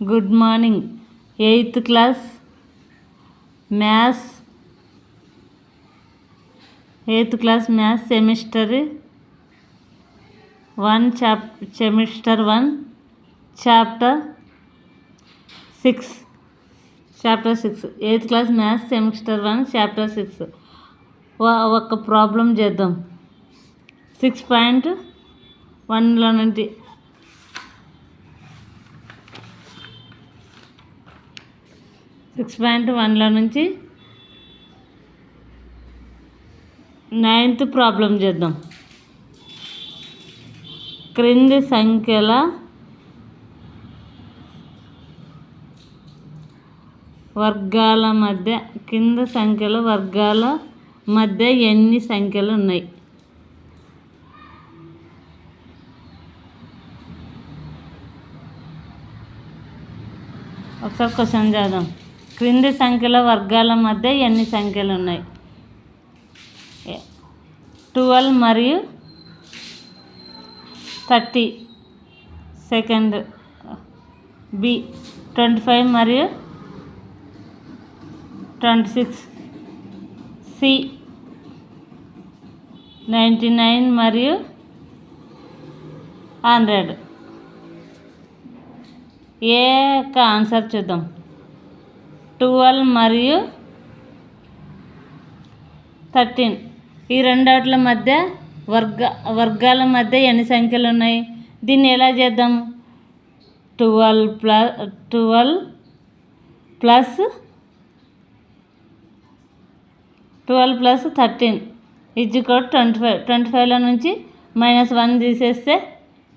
Good morning. 8th class maths semester 1 chapter 6. 8th class maths semester 1 chapter 6 ఒక problem చేద్దాం. 6.1లో నుండి 6.1లో నుంచి 9th problem చేద్దాం. క్రింది సంఖ్యల వర్గాల మధ్య ఎన్ని సంఖ్యలు ఉన్నాయి? ఒకసారి క్వశ్చన్ చేద్దాం. క్రింది సంఖ్యల వర్గాల మధ్య ఎన్ని సంఖ్యలు ఉన్నాయి? 12 మరియు 30. సెకండ్ బి 25 మరియు 26. సి 99 మరియు 100. ఏ యొక్క ఆన్సర్ చూద్దాం. 12 మరియు 13. ఈ రెండాట్ల మధ్య వర్గాల మధ్య ఎన్ని సంఖ్యలు ఉన్నాయి? దీన్ని ఎలా చేద్దాం? 12 ప్లస్ 13 ఈజ్ఈక్వల్ 25. 25లో నుంచి -1 తీసేస్తే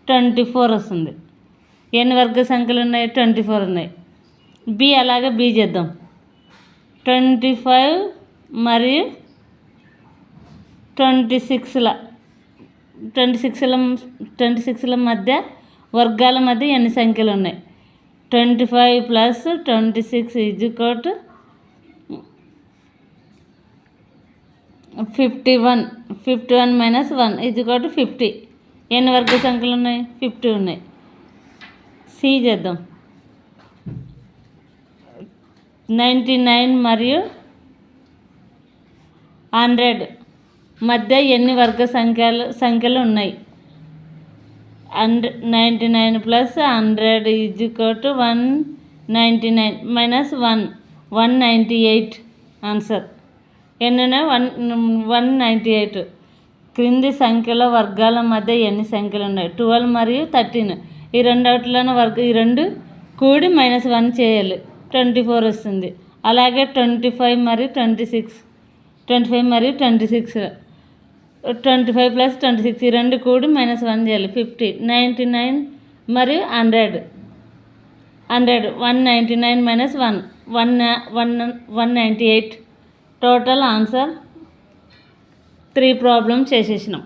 24 వస్తుంది. ఎన్ని వర్గ సంఖ్యలు ఉన్నాయి? 24 ఉన్నాయి. బి అలాగే బి చేద్దాం. 25 మరియు 26ల మధ్య వర్గాల మధ్య ఎన్ని సంఖ్యలు ఉన్నాయి? 25 ప్లస్ 26 ఈజ్ఈక్వల్ 51. 51 minus 1 is equal 50. ఎన్ని వర్గ సంఖ్యలు ఉన్నాయి? 50 ఉన్నాయి. సి చేద్దాం. 99 మరియు 100 మధ్య ఎన్ని వర్గ సంఖ్యలు ఉన్నాయి? 99 ప్లస్ 100 ఈజ్ఈక్వల్ 199 మైనస్ 198. ఆన్సర్ ఎన్ని ఉన్నాయి? 198. క్రింది సంఖ్యల వర్గాల మధ్య ఎన్ని సంఖ్యలు ఉన్నాయి? 12 మరియు 13. ఈ రెండు కూడి -1 చేయాలి, 24 వస్తుంది. అలాగే 25 మరియు 26. 25 ప్లస్ 26 ఈ రెండు కూడి -1 చేయాలి, 50. 99 మరియు 100. 199 మైనస్ 198. Total answer 3 problems చేసేసినాం.